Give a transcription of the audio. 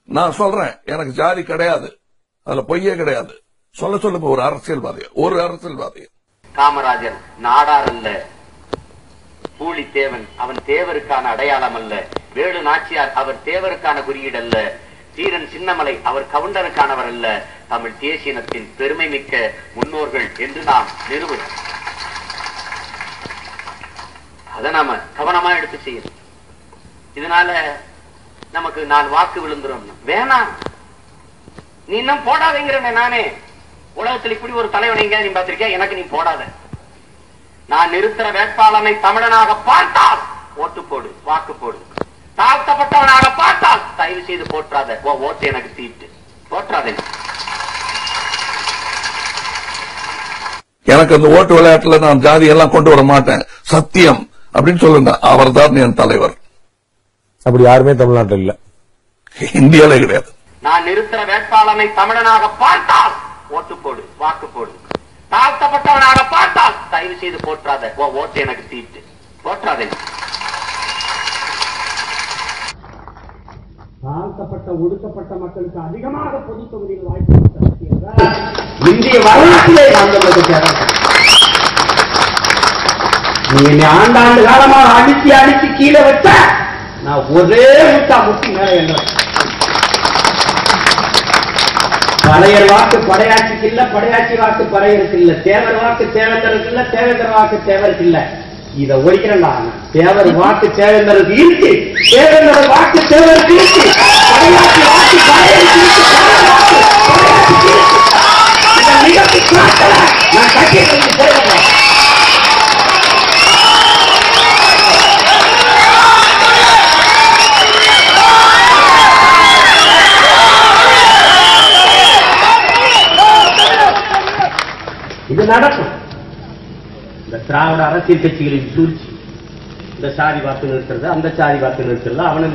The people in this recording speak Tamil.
நான் சொல்றேன், எனக்கு ஜாதி கிடையாது, அதுல பொய்யே கிடையாது. சொல்லுங்க ஒரு அரசியல்வாதி. காமராஜர் நாடார் அல்ல, பூலித்தேவன் அவன் தேவருக்கான அடையாளம் அல்ல, வேலு நாச்சியார் அவர் தேவருக்கான குறியீடு அல்ல, தீரன் சின்னமலை அவர் கவுண்டருக்கானவர் அல்ல, தமிழ் தேசியனத்தின் பெருமை மிக்க முன்னோர்கள் என்று நாம் நிறுவனம். அதை நாம கவனமா எடுத்து செய்யணும். இதனால நமக்கு 4 வாக்கு விழுந்துரும். வேணாம், நீ இன்னும் போடாதீங்கிறேன். நானே உலகத்தில் இப்படி ஒரு தலைவனை நீ பார்த்திருக்கியா? எனக்கு நீ போடாத. நான் நிறுத்துற வேட்பாளனை தமிழனாக பார்த்தால் ஓட்டு போடு, வாக்கு போடு. தாழ்த்தப்பட்டவனாக பார்த்தால் தயவு செய்து போற்றாத. ஓட்டு எனக்கு தீட்டு, போற்றாத. எனக்கு அந்த ஓட்டு விளையாட்டுல நான் ஜாதி எல்லாம் கொண்டு வர மாட்டேன், சத்தியம் அப்படின்னு சொல்லுங்க. அவர் தான் என் தலைவர். அப்படி யாருமே தமிழ்நாட்டில் இல்ல, இந்தியாவிலே கிடையாது. நான் நிறுத்துற வேட்பாளனை தமிழனாக பார்த்தால் ஓட்டு போடு, வாக்கு போடு. தாழ்த்தப்பட்டவனாக பார்த்தால் தயவு செய்து போற்றாத. ஓட்டு எனக்கு தீட்டு, போற்றாத. தாழ்த்தப்பட்ட ஒடுக்கப்பட்ட மக்களுக்கு அதிகமாக பொது தொகுதியில் வாய்ப்பு இந்திய வரலாற்றிலே நீ என்னை ஆண்டாண்டு காலமாக அடிச்சு கீழே வச்ச நான் ஒரே முட்டா முட்டி மேல என்றேன். பழையர் வாக்கு படையாட்சிக்கு இல்ல, படையாட்சி வாக்கு பழையருக்கு இல்ல, தேவர் வாக்கு தேவேந்தருக்கு இல்ல, தேவேந்தர் வாக்கு தேவருக்கு இல்ல. இதை ஒழிக்கிறேன்டா. தேவர் வாக்கு தேவேந்தருக்கு இருக்கு, தேவேந்தர் வாக்கு தேவருக்கு இருக்கு, படையாட்சி வாக்கு பழையருக்கு இருக்கு, படையாட்சிக்கு இருக்கு. இதை நிகழ்ச்சி காட்டல நான் கட்சியை போடுறேன். இது நடக்கும். இந்த திராவிட அரசியல் கட்சிகளின் சூழ்ச்சி, இந்த சாதி வாக்கு நிறுத்துறது, அந்த சாதி வாக்கு நிறுத்துறது, அவனுக்கு